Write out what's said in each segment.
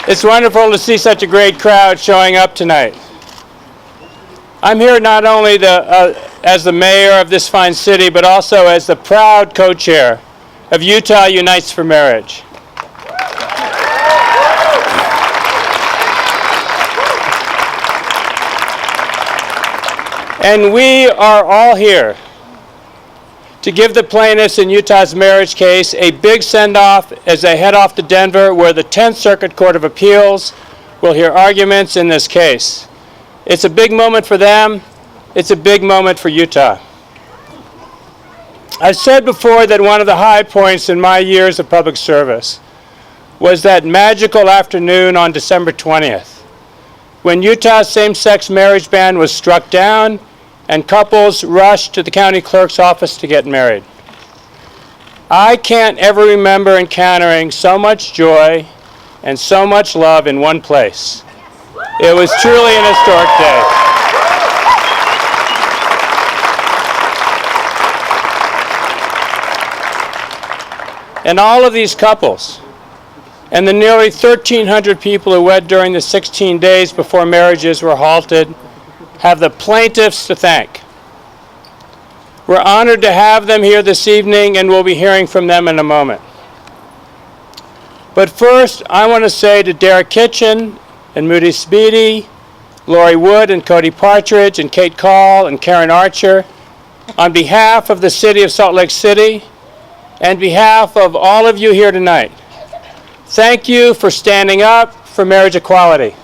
It's wonderful to see such a great crowd showing up tonight. I'm here not only as the mayor of this fine city, but also as the proud co-chair of Utah Unites for Marriage. And we are all here to give the plaintiffs in Utah's marriage case a big send-off as they head off to Denver, where the 10th Circuit Court of Appeals will hear arguments in this case. It's a big moment for them. It's a big moment for Utah. I've said before that one of the high points in my years of public service was that magical afternoon on December 20th, when Utah's same-sex marriage ban was struck down and couples rushed to the county clerk's office to get married. I can't ever remember encountering so much joy and so much love in one place. It was truly an historic day. And all of these couples and the nearly 1,300 people who wed during the 16 days before marriages were halted have the plaintiffs to thank. We're honored to have them here this evening, and we'll be hearing from them in a moment. But first, I want to say to Derek Kitchen and Moody Speedy, Lori Wood and Cody Partridge and Kate Call and Karen Archer, on behalf of the city of Salt Lake City and behalf of all of you here tonight, thank you for standing up for marriage equality.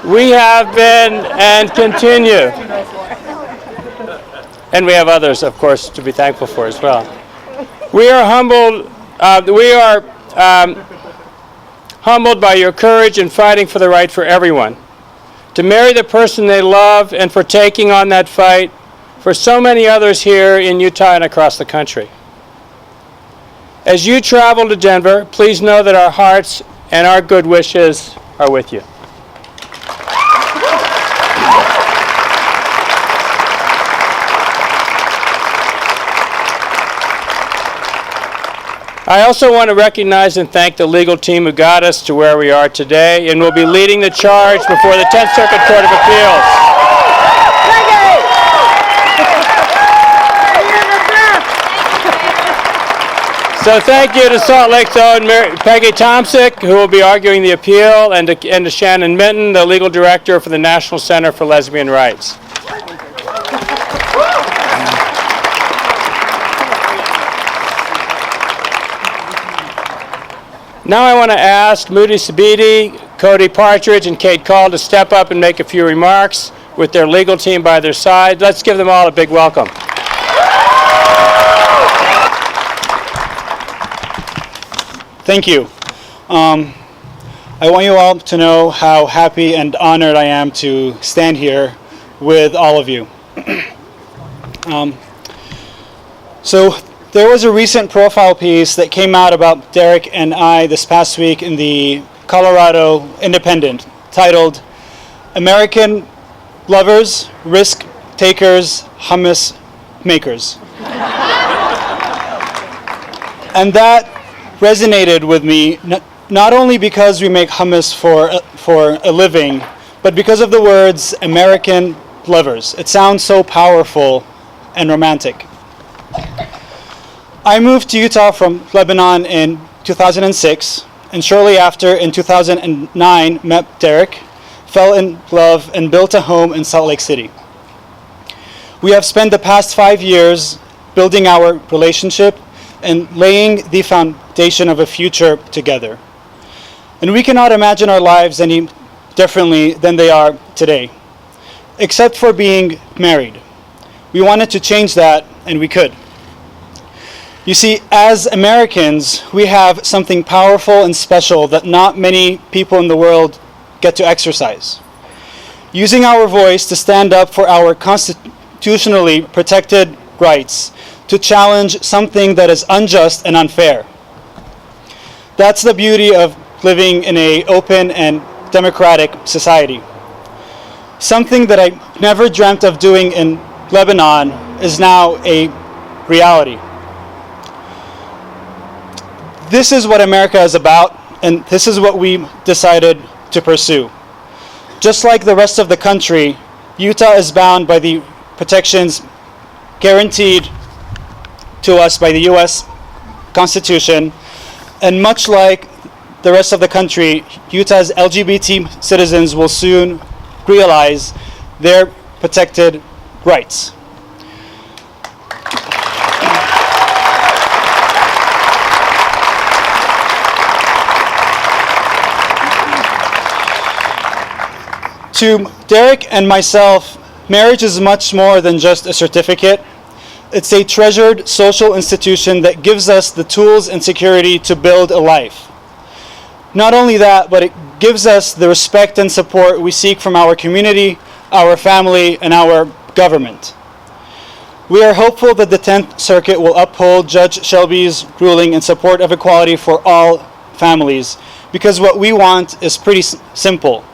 We have been and continue, and we have others, of course, to be thankful for as well. We are humbled. Humbled by your courage in fighting for the right for everyone to marry the person they love, and for taking on that fight for so many others here in Utah and across the country. As you travel to Denver, please know that our hearts and our good wishes are with you. I also want to recognize and thank the legal team who got us to where we are today and will be leading the charge before the 10th Circuit Court of Appeals. So thank you to Salt Lake's own Peggy Tomsic, who will be arguing the appeal, and to Shannon Minton, the legal director for the National Center for Lesbian Rights. Now I want to ask Moody Sabiti, Cody Partridge, and Kate Call to step up and make a few remarks with their legal team by their side. Let's give them all a big welcome. Thank you. I want you all to know how happy and honored I am to stand here with all of you. So there was a recent profile piece that came out about Derek and I this past week in the Colorado Independent titled American Lovers, Risk Takers, Hummus Makers. And that resonated with me, not only because we make hummus for a living, but because of the words American lovers. It sounds so powerful and romantic. I moved to Utah from Lebanon in 2006, and shortly after, in 2009, met Derek, fell in love, and built a home in Salt Lake City. We have spent the past 5 years building our relationship and laying the foundation of a future together. And we cannot imagine our lives any differently than they are today, except for being married. We wanted to change that, and we could. You see, as Americans, we have something powerful and special that not many people in the world get to exercise. Using our voice to stand up for our constitutionally protected rights, to challenge something that is unjust and unfair. That's the beauty of living in an open and democratic society. Something that I never dreamt of doing in Lebanon is now a reality. This is what America is about, and this is what we decided to pursue. Just like the rest of the country, Utah is bound by the protections guaranteed to us by the U.S. Constitution, and much like the rest of the country, Utah's LGBT citizens will soon realize their protected rights. To Derek and myself, marriage is much more than just a certificate. It's a treasured social institution that gives us the tools and security to build a life. Not only that, but it gives us the respect and support we seek from our community, our family, and our government. We are hopeful that the 10th Circuit will uphold Judge Shelby's ruling in support of equality for all families, because what we want is pretty simple.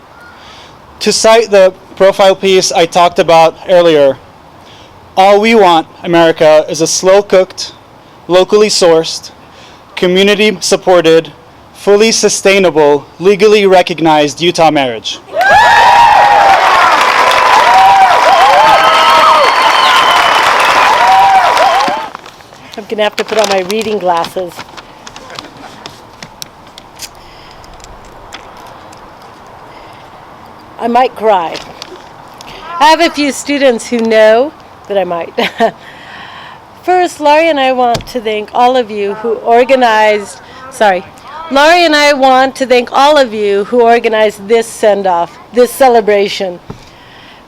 To cite the profile piece I talked about earlier, all we want, America, is a slow-cooked, locally sourced, community-supported, fully sustainable, legally recognized Utah marriage. I'm going to have to put on my reading glasses. I might cry. I have a few students who know that I might. First, Laurie and I want to thank all of you who organized, Laurie and I want to thank all of you who organized this send-off, this celebration.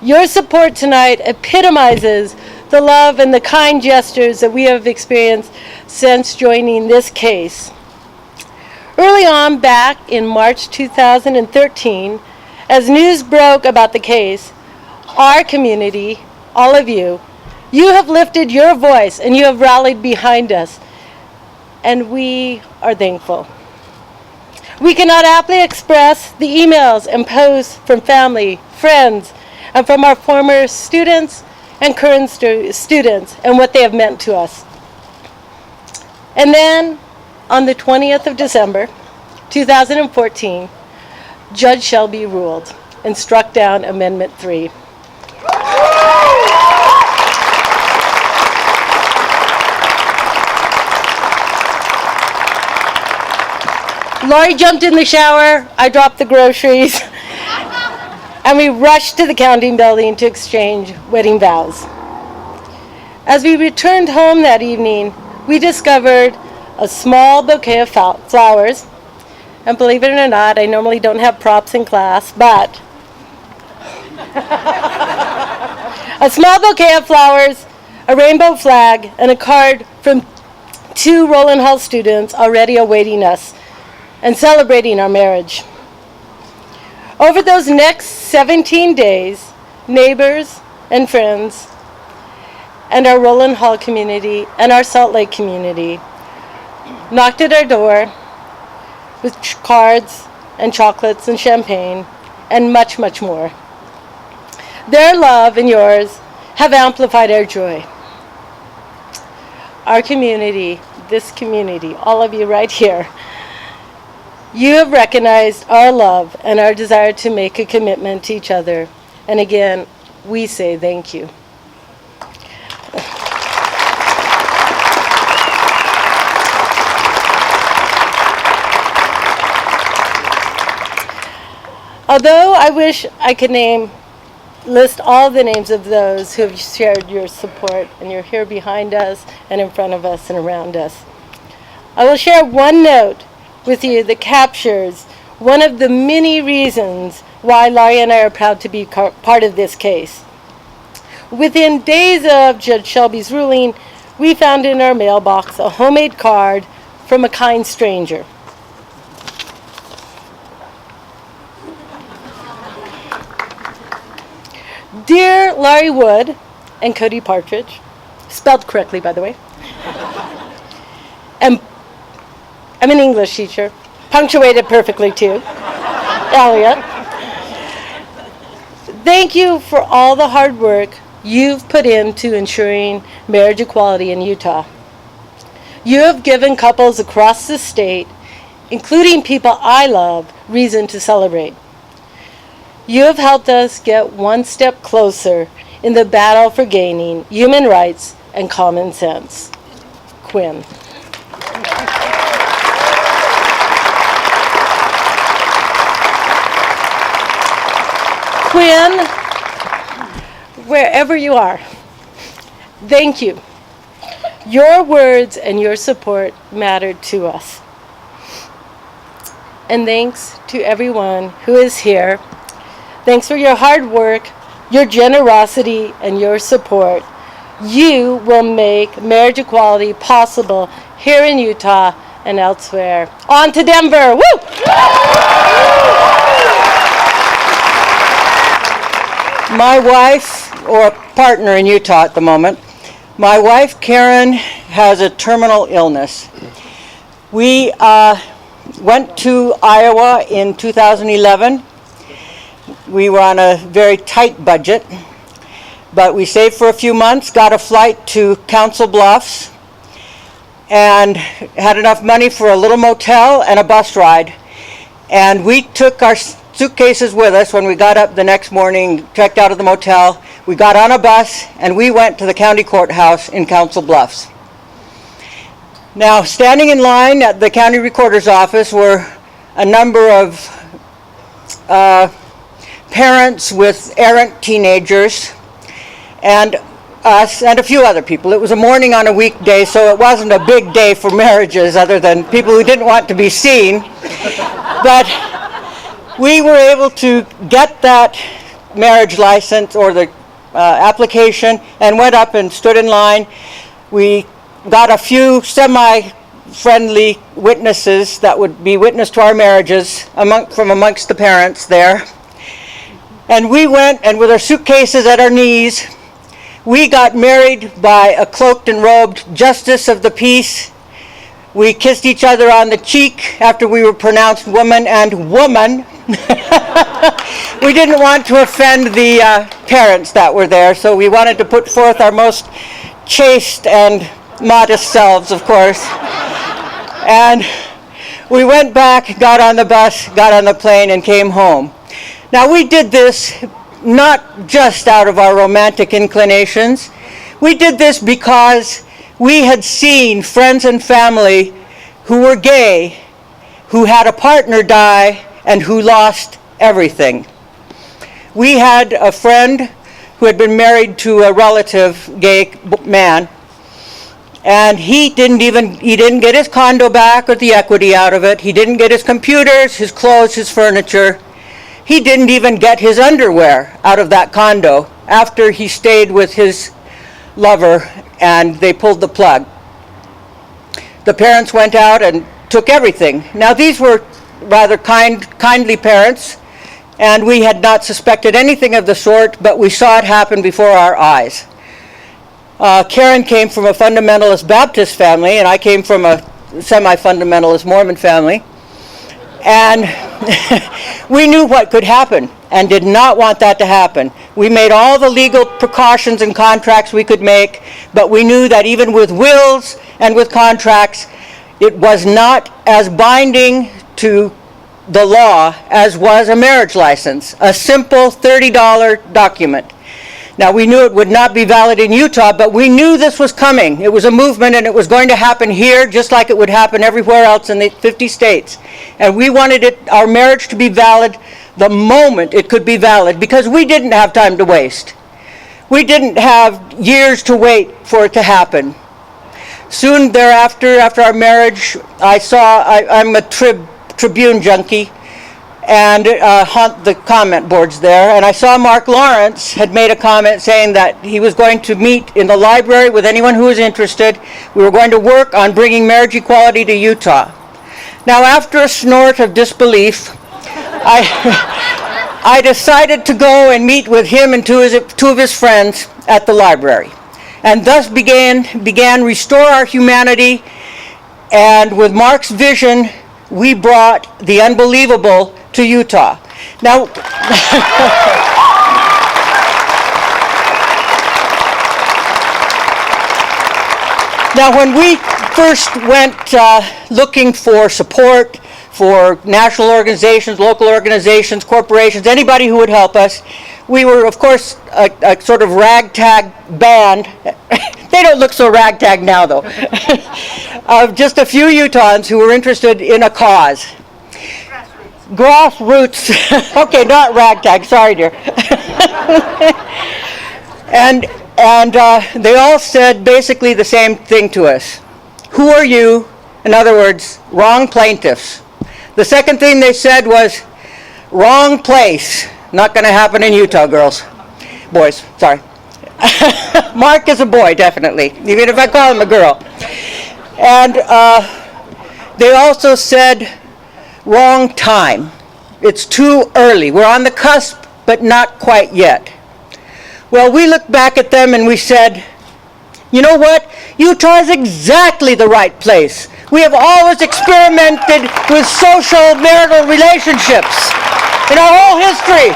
Your support tonight epitomizes the love and the kind gestures that we have experienced since joining this case. Early on, back in March 2013, as news broke about the case, our community, all of you have lifted your voice and you have rallied behind us, and we are thankful. We cannot aptly express the emails and posts from family, friends, and from our former students and current students and what they have meant to us. And then, on the 20th of December, 2014, Judge Shelby ruled and struck down Amendment 3. Laurie jumped in the shower, I dropped the groceries, and we rushed to the counting building to exchange wedding vows. As we returned home that evening, we discovered a small bouquet of flowers. And believe it or not, I normally don't have props in class, but a small bouquet of flowers, a rainbow flag, and a card from 2 Rowland Hall students already awaiting us and celebrating our marriage. Over those next 17 days, neighbors and friends and our Rowland Hall community and our Salt Lake community knocked at our door with cards and chocolates and champagne and much, much more. Their love and yours have amplified our joy. Our community, this community, all of you right here, you have recognized our love and our desire to make a commitment to each other. And again, we say thank you. Although I wish I could list all the names of those who have shared your support, and you're here behind us and in front of us and around us, I will share one note with you that captures one of the many reasons why Laurie and I are proud to be part of this case. Within days of Judge Shelby's ruling, we found in our mailbox a homemade card from a kind stranger. Dear Laurie Wood and Cody Partridge, spelled correctly, by the way. And I'm an English teacher, punctuated perfectly too. Elliot. Thank you for all the hard work you've put into ensuring marriage equality in Utah. You have given couples across the state, including people I love, reason to celebrate. You have helped us get one step closer in the battle for gaining human rights and common sense. Quinn. Quinn, wherever you are, thank you. Your words and your support mattered to us. And thanks to everyone who is here. Thanks for your hard work, your generosity, and your support. You will make marriage equality possible here in Utah and elsewhere. On to Denver! Woo! My wife, or partner in Utah at the moment, my wife Karen has a terminal illness. We went to Iowa in 2011. We were on a very tight budget, but we saved for a few months, got a flight to Council Bluffs, and had enough money for a little motel and a bus ride. And we took our suitcases with us when we got up the next morning, checked out of the motel. We got on a bus and we went to the county courthouse in Council Bluffs. Now, standing in line at the county recorder's office were a number of parents with errant teenagers and us and a few other people. It was a morning on a weekday, so it wasn't a big day for marriages other than people who didn't want to be seen. But we were able to get that marriage license or the application and went up and stood in line. We got a few semi-friendly witnesses that would be witness to our marriages from amongst the parents there. And we went, and with our suitcases at our knees, we got married by a cloaked and robed justice of the peace. We kissed each other on the cheek after we were pronounced woman and woman. We didn't want to offend the parents that were there, so we wanted to put forth our most chaste and modest selves, of course. And we went back, got on the bus, got on the plane, and came home. Now, we did this not just out of our romantic inclinations. We did this because we had seen friends and family who were gay, who had a partner die, and who lost everything. We had a friend who had been married to a relative gay man, and he didn't get his condo back or the equity out of it. He didn't get his computers, his clothes, his furniture. He didn't even get his underwear out of that condo after he stayed with his lover and they pulled the plug. The parents went out and took everything. Now, these were rather kindly parents, and we had not suspected anything of the sort, but we saw it happen before our eyes. Karen came from a fundamentalist Baptist family, and I came from a semi-fundamentalist Mormon family. And we knew what could happen and did not want that to happen. We made all the legal precautions and contracts we could make, but we knew that even with wills and with contracts, it was not as binding to the law as was a marriage license, a simple $30 document. Now, we knew it would not be valid in Utah, but we knew this was coming. It was a movement, and it was going to happen here just like it would happen everywhere else in the 50 states. And we wanted our marriage to be valid the moment it could be valid, because we didn't have time to waste. We didn't have years to wait for it to happen. Soon thereafter, after our marriage, I'm a Tribune junkie, and haunt the comment boards there, and I saw Mark Lawrence had made a comment saying that he was going to meet in the library with anyone who was interested. We were going to work on bringing marriage equality to Utah. Now, after a snort of disbelief, I decided to go and meet with him and two of his friends at the library, and thus began Restore Our Humanity. And with Mark's vision, we brought the unbelievable to Utah. Now, Now, when we first went looking for support for national organizations, local organizations, corporations, anybody who would help us, we were, of course, a sort of ragtag band. They don't look so ragtag now, though. Of just a few Utahns who were interested in a cause. Grassroots. Okay, not ragtag. Sorry, dear. And they all said basically the same thing to us. Who are you? In other words, wrong plaintiffs. The second thing they said was, wrong place. Not going to happen in Utah, girls. Boys, sorry. Mark is a boy, definitely, even if I call him a girl. And they also said, wrong time. It's too early. We're on the cusp, but not quite yet. Well, we looked back at them and we said, you know what? Utah is exactly the right place. We have always experimented with social marital relationships in our whole history.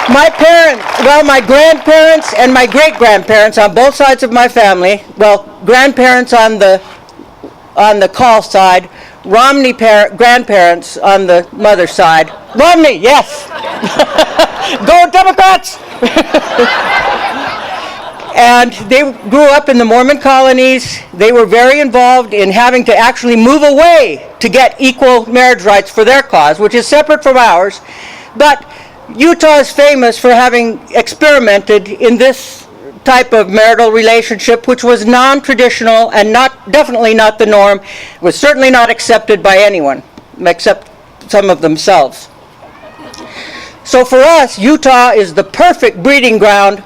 My grandparents and my great-grandparents on both sides of my family, well, grandparents on the call side, Romney grandparents on the mother's side. Romney, yes. Go Democrats! And they grew up in the Mormon colonies. They were very involved in having to actually move away to get equal marriage rights for their cause, which is separate from ours. But Utah is famous for having experimented in this type of marital relationship, which was non-traditional and definitely not the norm, was certainly not accepted by anyone, except some of themselves. So for us, Utah is the perfect breeding ground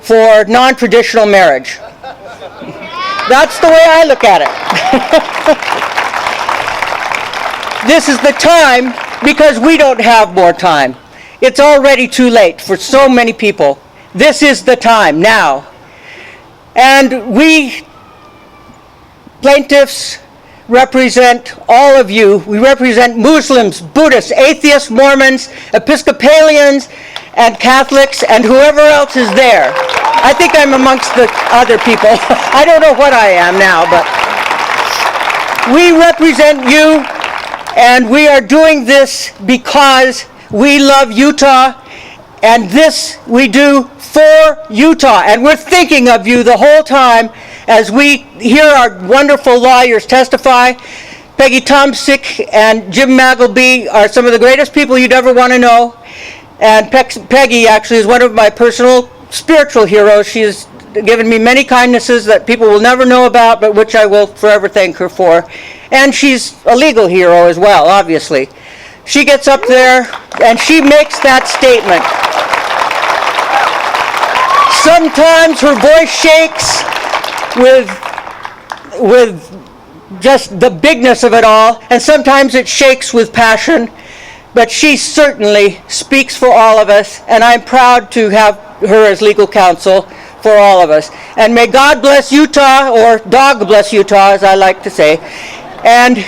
for non-traditional marriage. That's the way I look at it. This is the time, because we don't have more time. It's already too late for so many people. This is the time, now. And we plaintiffs represent all of you. We represent Muslims, Buddhists, atheists, Mormons, Episcopalians, and Catholics, and whoever else is there. I think I'm amongst the other people. I don't know what I am now, but we represent you, and we are doing this because we love Utah, and this we do for Utah. And we're thinking of you the whole time as we hear our wonderful lawyers testify. Peggy Tomsick and Jim Magleby are some of the greatest people you'd ever want to know. And Peggy actually is one of my personal spiritual heroes. She has given me many kindnesses that people will never know about, but which I will forever thank her for. And she's a legal hero as well, obviously. She gets up there and she makes that statement. Sometimes her voice shakes with just the bigness of it all, and sometimes it shakes with passion. But she certainly speaks for all of us, and I'm proud to have her as legal counsel for all of us. And may God bless Utah, or dog bless Utah, as I like to say. And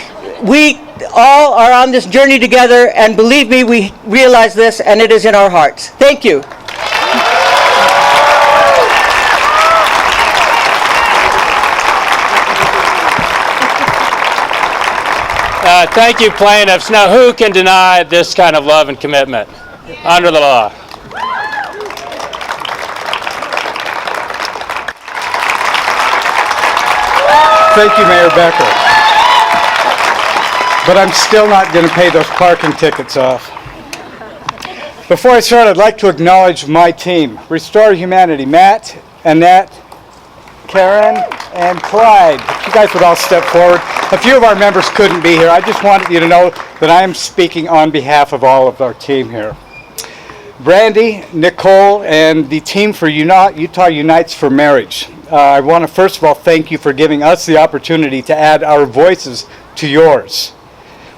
we all are on this journey together, and believe me, we realize this, and it is in our hearts. Thank you. Thank you, plaintiffs. Now, who can deny this kind of love and commitment under the law? Thank you, Mayor Becker. But I'm still not going to pay those parking tickets off. Before I start, I'd like to acknowledge my team, Restore Humanity, Matt, Annette, Karen, and Clyde. If you guys would all step forward. A few of our members couldn't be here. I just wanted you to know that I am speaking on behalf of all of our team here. Brandy, Nicole, and the team for Utah Unites for Marriage. I want to first of all thank you for giving us the opportunity to add our voices to yours.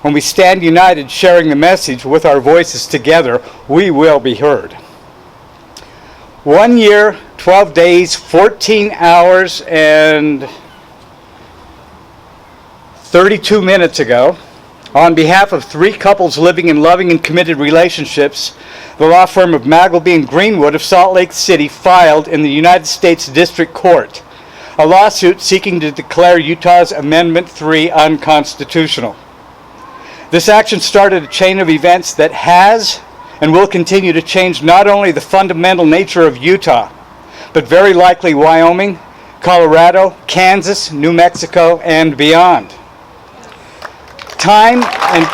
When we stand united sharing the message with our voices together, we will be heard. 1 year, 12 days, 14 hours, and 32 minutes ago, on behalf of 3 couples living in loving and committed relationships, the law firm of Magleby and Greenwood of Salt Lake City filed in the United States District Court a lawsuit seeking to declare Utah's Amendment 3 unconstitutional. This action started a chain of events that has and will continue to change not only the fundamental nature of Utah, but very likely Wyoming, Colorado, Kansas, New Mexico, and beyond. Time and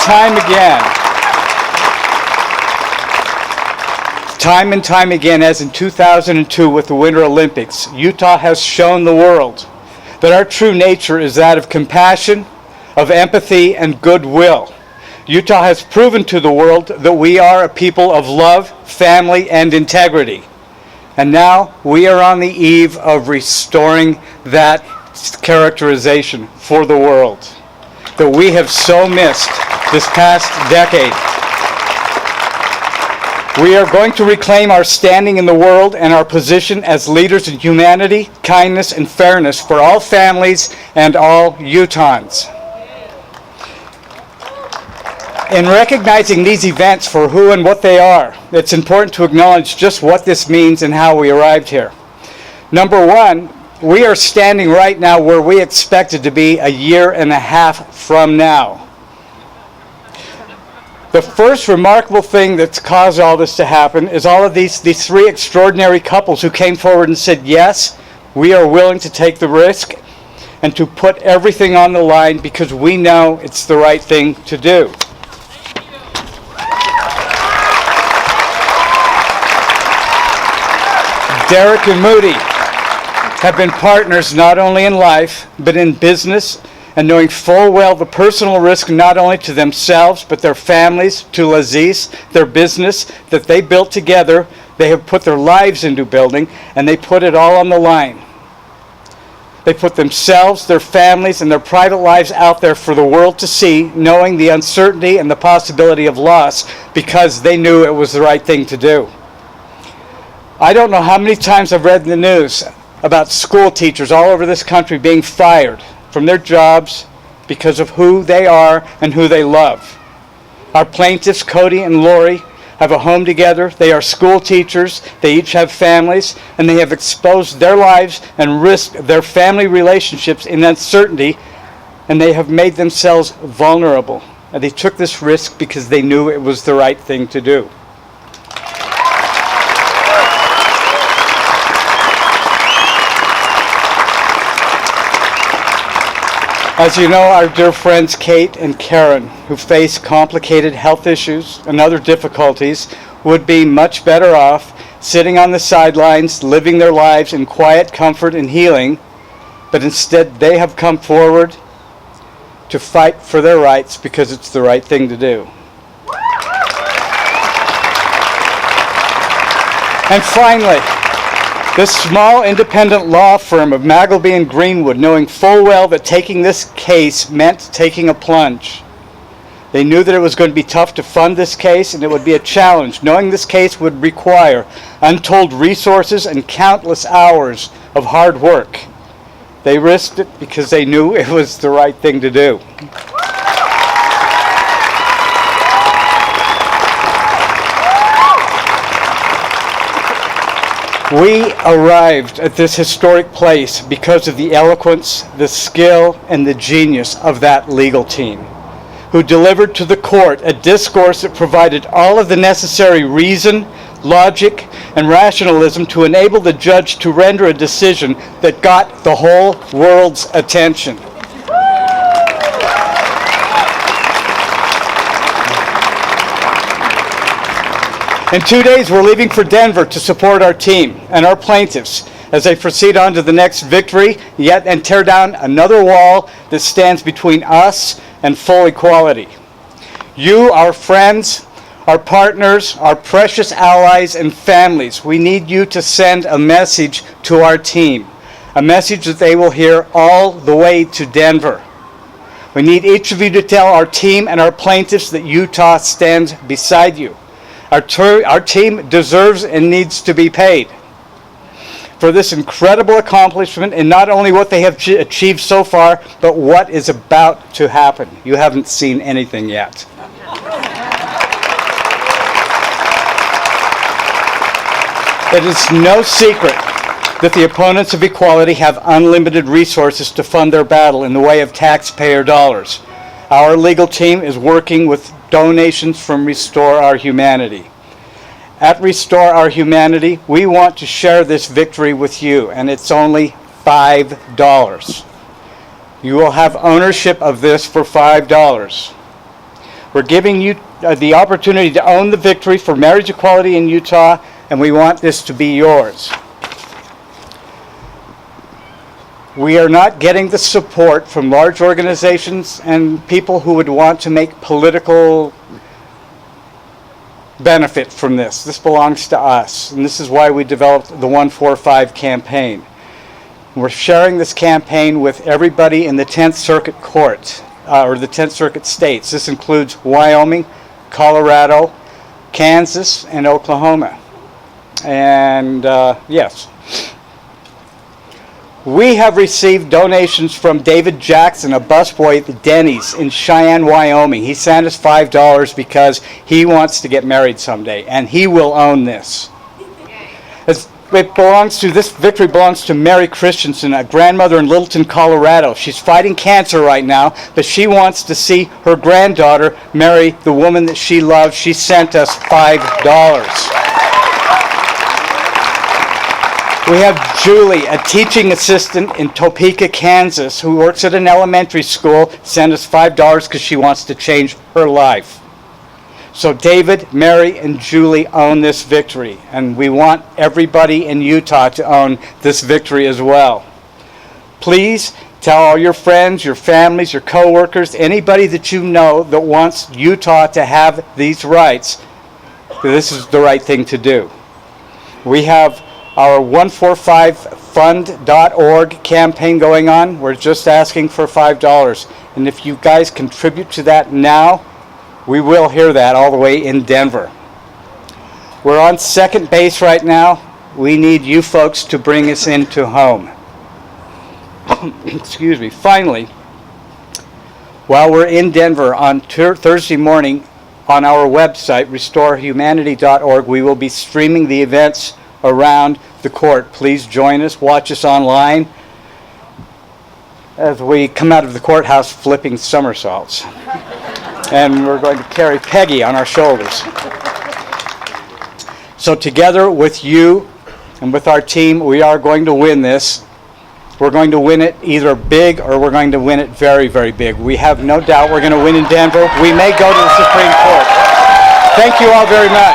time again, as in 2002 with the Winter Olympics, Utah has shown the world that our true nature is that of compassion, of empathy, and goodwill. Utah has proven to the world that we are a people of love, family, and integrity. And now we are on the eve of restoring that characterization for the world that we have so missed this past decade. We are going to reclaim our standing in the world and our position as leaders in humanity, kindness, and fairness for all families and all Utahns. In recognizing these events for who and what they are, it's important to acknowledge just what this means and how we arrived here. Number one, we are standing right now where we expected to be a year and a half from now. The first remarkable thing that's caused all this to happen is all of these three extraordinary couples who came forward and said, yes, we are willing to take the risk and to put everything on the line because we know it's the right thing to do. Derek and Moody have been partners not only in life, but in business, and knowing full well the personal risk not only to themselves, but their families, to Laziz, their business that they built together. They have put their lives into building, and they put it all on the line. They put themselves, their families, and their private lives out there for the world to see, knowing the uncertainty and the possibility of loss, because they knew it was the right thing to do. I don't know how many times I've read in the news about school teachers all over this country being fired from their jobs because of who they are and who they love. Our plaintiffs, Cody and Lori, have a home together. They are school teachers. They each have families, and they have exposed their lives and risked their family relationships in uncertainty, and they have made themselves vulnerable. And they took this risk because they knew it was the right thing to do. As you know, our dear friends Kate and Karen, who face complicated health issues and other difficulties, would be much better off sitting on the sidelines, living their lives in quiet comfort and healing, but instead they have come forward to fight for their rights because it's the right thing to do. And finally, this small independent law firm of Magleby and Greenwood, knowing full well that taking this case meant taking a plunge. They knew that it was going to be tough to fund this case, and it would be a challenge, knowing this case would require untold resources and countless hours of hard work. They risked it because they knew it was the right thing to do. We arrived at this historic place because of the eloquence, the skill, and the genius of that legal team, who delivered to the court a discourse that provided all of the necessary reason, logic, and rationalism to enable the judge to render a decision that got the whole world's attention. In 2 days, we're leaving for Denver to support our team and our plaintiffs as they proceed on to the next victory, and tear down another wall that stands between us and full equality. You, our friends, our partners, our precious allies and families, we need you to send a message to our team, a message that they will hear all the way to Denver. We need each of you to tell our team and our plaintiffs that Utah stands beside you. Our team deserves and needs to be paid for this incredible accomplishment, and not only what they have achieved so far, but what is about to happen. You haven't seen anything yet. It is no secret that the opponents of equality have unlimited resources to fund their battle in the way of taxpayer dollars. Our legal team is working with donations from Restore Our Humanity. At Restore Our Humanity, we want to share this victory with you, and it's only $5. You will have ownership of this for $5. We're giving you the opportunity to own the victory for marriage equality in Utah, and we want this to be yours. We are not getting the support from large organizations and people who would want to make political benefit from this. This belongs to us, and this is why we developed the 145 campaign. We're sharing this campaign with everybody in the 10th Circuit Court, or the 10th Circuit states. This includes Wyoming, Colorado, Kansas, and Oklahoma. And yes. We have received donations from David Jackson, a busboy at Denny's in Cheyenne, Wyoming. He sent us $5 because he wants to get married someday, and he will own this. This victory belongs to Mary Christensen, a grandmother in Littleton, Colorado. She's fighting cancer right now, but she wants to see her granddaughter marry the woman that she loves. She sent us $5. We have Julie, a teaching assistant in Topeka, Kansas, who works at an elementary school, sent us $5 because she wants to change her life. So David, Mary, and Julie own this victory, and we want everybody in Utah to own this victory as well. Please tell all your friends, your families, your coworkers, anybody that you know that wants Utah to have these rights, this is the right thing to do. We have our 145fund.org campaign going on. We're just asking for $5. And if you guys contribute to that now, we will hear that all the way in Denver. We're on second base right now. We need you folks to bring us into home. Excuse me. Finally, while we're in Denver on Thursday morning on our website, restorehumanity.org, we will be streaming the events around the court. Please join us, watch us online as we come out of the courthouse flipping somersaults. And we're going to carry Peggy on our shoulders. So together with you and with our team, we are going to win this. We're going to win it either big or we're going to win it very, very big. We have no doubt we're going to win in Denver. We may go to the Supreme Court. Thank you all very much.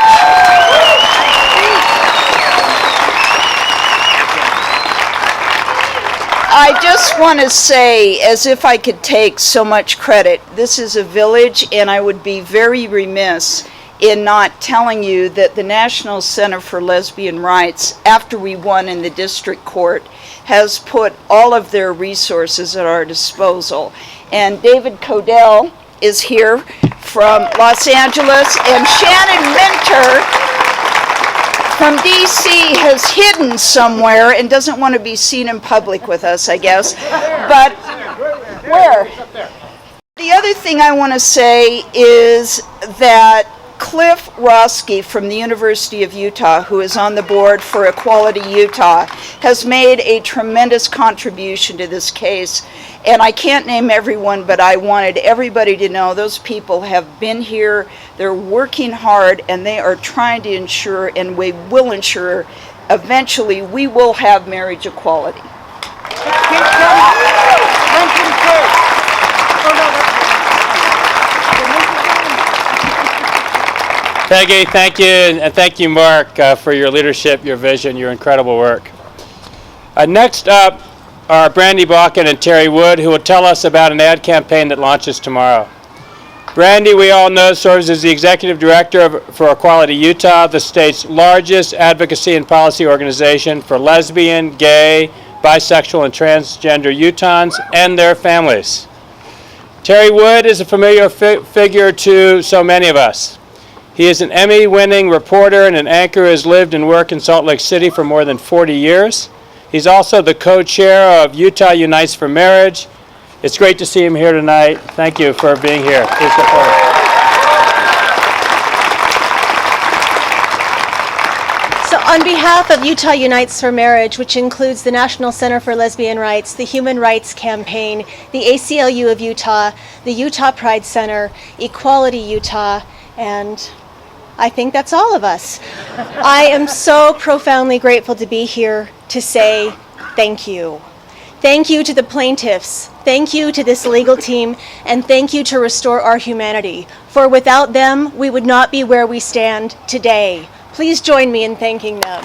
I just want to say, as if I could take so much credit, this is a village, and I would be very remiss in not telling you that the National Center for Lesbian Rights, after we won in the district court, has put all of their resources at our disposal. And David Codell is here from Los Angeles, and Shannon Minter from DC has hidden somewhere and doesn't want to be seen in public with us, I guess. But where? The other thing I want to say is that Cliff Roski from the University of Utah, who is on the board for Equality Utah, has made a tremendous contribution to this case. And I can't name everyone, but I wanted everybody to know those people have been here, they're working hard, and they are trying to ensure, and we will ensure, eventually we will have marriage equality. Peggy, thank you, and thank you, Mark, for your leadership, your vision, your incredible work. Next up are Brandy Balkin and Terry Wood, who will tell us about an ad campaign that launches tomorrow. Brandy, we all know, serves as the Executive Director for Equality Utah, the state's largest advocacy and policy organization for lesbian, gay, bisexual, and transgender Utahns and their families. Terry Wood is a familiar figure to so many of us. He is an Emmy-winning reporter and an anchor who has lived and worked in Salt Lake City for more than 40 years. He's also the co-chair of Utah Unites for Marriage. It's great to see him here tonight. Thank you for being here. Please go forward. So On behalf of Utah Unites for Marriage, which includes the National Center for Lesbian Rights, the Human Rights Campaign, the ACLU of Utah, the Utah Pride Center, Equality Utah, and I think that's all of us. I am so profoundly grateful to be here to say thank you. Thank you to the plaintiffs, thank you to this legal team, and thank you to Restore Our Humanity. For without them, we would not be where we stand today. Please join me in thanking them.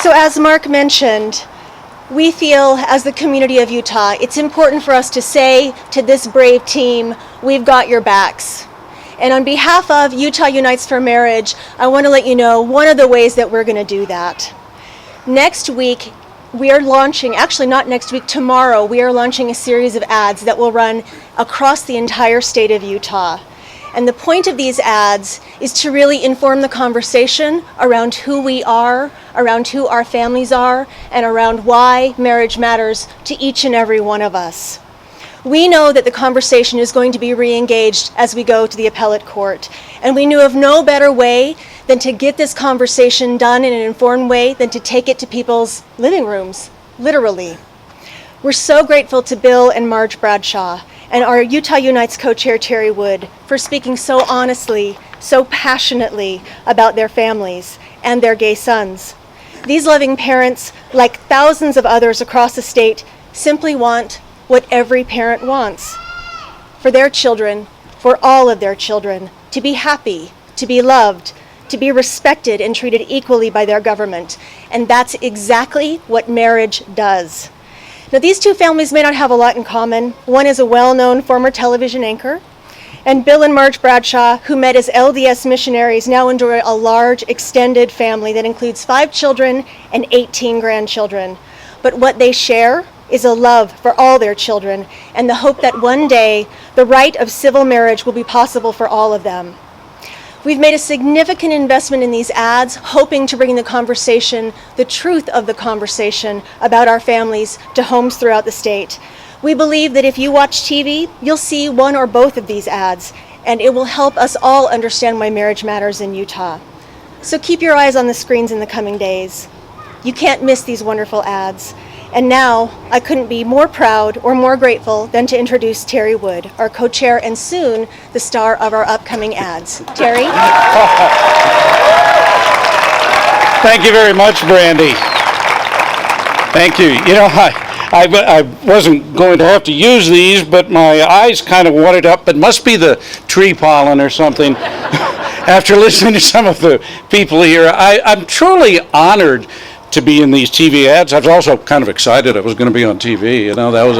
So as Mark mentioned, we feel as the community of Utah, it's important for us to say to this brave team, we've got your backs. And on behalf of Utah Unites for Marriage, I want to let you know one of the ways that we're going to do that. Next week, we are launching, actually not next week, tomorrow, we are launching a series of ads that will run across the entire state of Utah. And the point of these ads is to really inform the conversation around who we are, around who our families are, and around why marriage matters to each and every one of us. We know that the conversation is going to be re-engaged as we go to the appellate court, and we knew of no better way than to get this conversation done in an informed way than to take it to people's living rooms, literally. We're so grateful to Bill and Marge Bradshaw and our Utah Unites co-chair Terry Wood for speaking so honestly, so passionately about their families and their gay sons. These loving parents, like thousands of others across the state, simply want what every parent wants for their children, for all of their children, to be happy, to be loved, to be respected and treated equally by their government. And that's exactly what marriage does. Now, these two families may not have a lot in common. One is a well-known former television anchor, and Bill and Marge Bradshaw, who met as LDS missionaries, now enjoy a large, extended family that includes 5 children and 18 grandchildren. But what they share is a love for all their children and the hope that one day the right of civil marriage will be possible for all of them. We've made a significant investment in these ads, hoping to bring the conversation, the truth of the conversation about our families to homes throughout the state. We believe that if you watch TV, you'll see one or both of these ads, and it will help us all understand why marriage matters in Utah. So keep your eyes on the screens in the coming days. You can't miss these wonderful ads. And now, I couldn't be more proud or more grateful than to introduce Terry Wood, our co-chair and soon the star of our upcoming ads. Terry? Thank you very much, Brandy. Thank you. You know, I wasn't going to have to use these, but my eyes kind of watered up. It must be the tree pollen or something. After listening to some of the people here, I'm truly honored to be in these TV ads. I was also kind of excited I was going to be on TV, you know, that was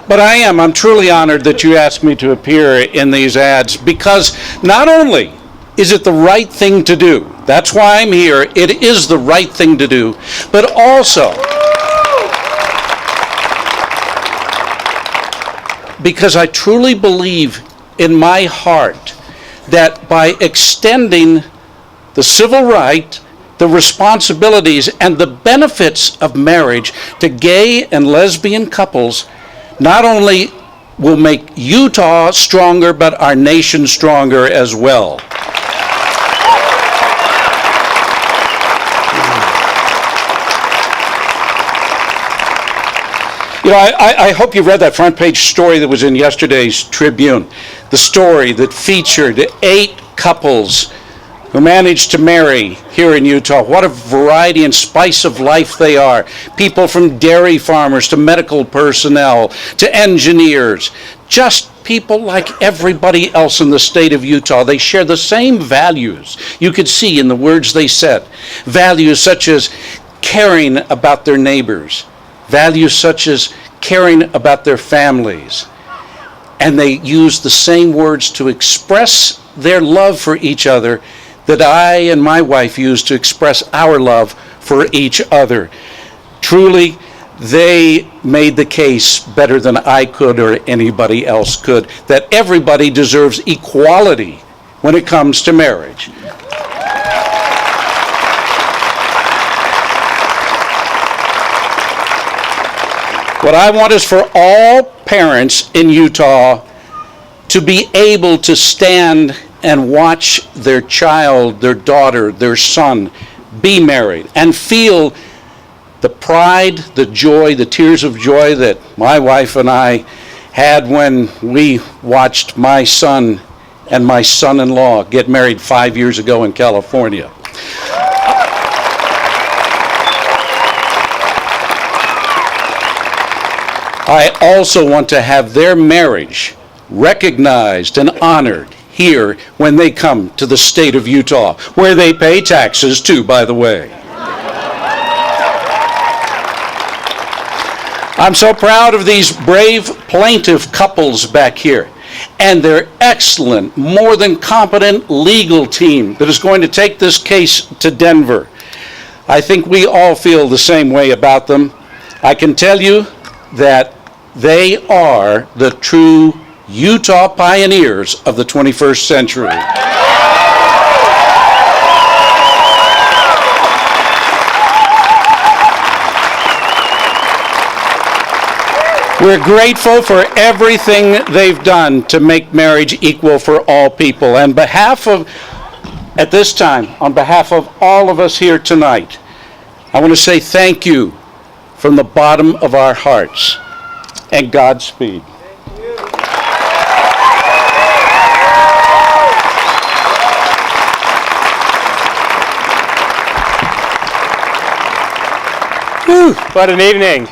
But I'm truly honored that you asked me to appear in these ads, because not only is it the right thing to do, that's why I'm here, it is the right thing to do, but also because I truly believe in my heart that by extending the civil right, the responsibilities and the benefits of marriage to gay and lesbian couples not only will make Utah stronger, but our nation stronger as well. You know, I hope you read that front page story that was in yesterday's Tribune. The story that featured 8 couples who managed to marry here in Utah. What a variety and spice of life they are. People from dairy farmers to medical personnel to engineers. Just people like everybody else in the state of Utah. They share the same values you could see in the words they said. Values such as caring about their neighbors. Values such as caring about their families. And they use the same words to express their love for each other that I and my wife use to express our love for each other. Truly, they made the case better than I could or anybody else could, that everybody deserves equality when it comes to marriage. What I want is for all parents in Utah to be able to stand and watch their child, their daughter, their son be married and feel the pride, the joy, the tears of joy that my wife and I had when we watched my son and my son-in-law get married 5 years ago in California. I also want to have their marriage recognized and honored here when they come to the state of Utah, where they pay taxes too, by the way. I'm so proud of these brave plaintiff couples back here and their excellent, more than competent legal team that is going to take this case to Denver. I think we all feel the same way about them. I can tell you that they are the true Utah pioneers of the 21st century. We're grateful for everything they've done to make marriage equal for all people. And at this time, on behalf of all of us here tonight, I want to say thank you from the bottom of our hearts, and Godspeed. Whew, what an evening.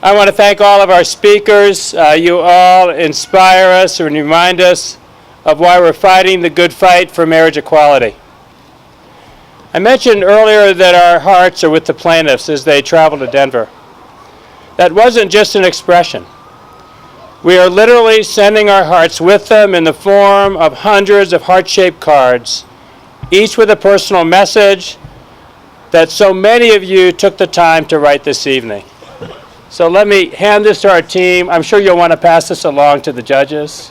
I want to thank all of our speakers. You all inspire us and remind us of why we're fighting the good fight for marriage equality. I mentioned earlier that our hearts are with the plaintiffs as they travel to Denver. That wasn't just an expression. We are literally sending our hearts with them in the form of hundreds of heart-shaped cards, each with a personal message that so many of you took the time to write this evening. So let me hand this to our team. I'm sure you'll want to pass this along to the judges.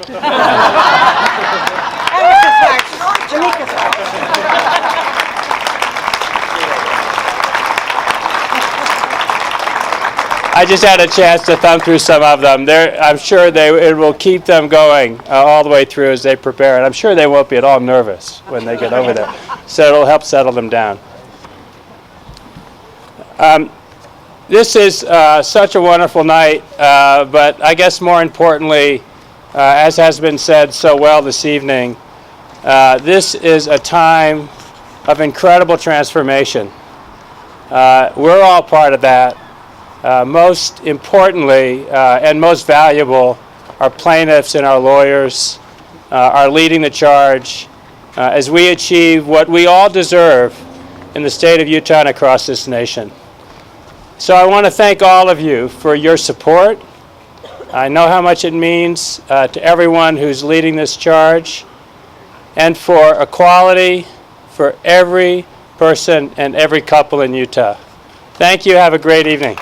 I just had a chance to thumb through some of them. I'm sure it will keep them going all the way through as they prepare. And I'm sure they won't be at all nervous when they get over there. So it'll help settle them down. This is such a wonderful night, but I guess more importantly, as has been said so well this evening, this is a time of incredible transformation. We're all part of that. Most importantly and most valuable, our plaintiffs and our lawyers are leading the charge as we achieve what we all deserve in the state of Utah and across this nation. So I want to thank all of you for your support. I know how much it means to everyone who's leading this charge, and for equality for every person and every couple in Utah. Thank you. Have a great evening.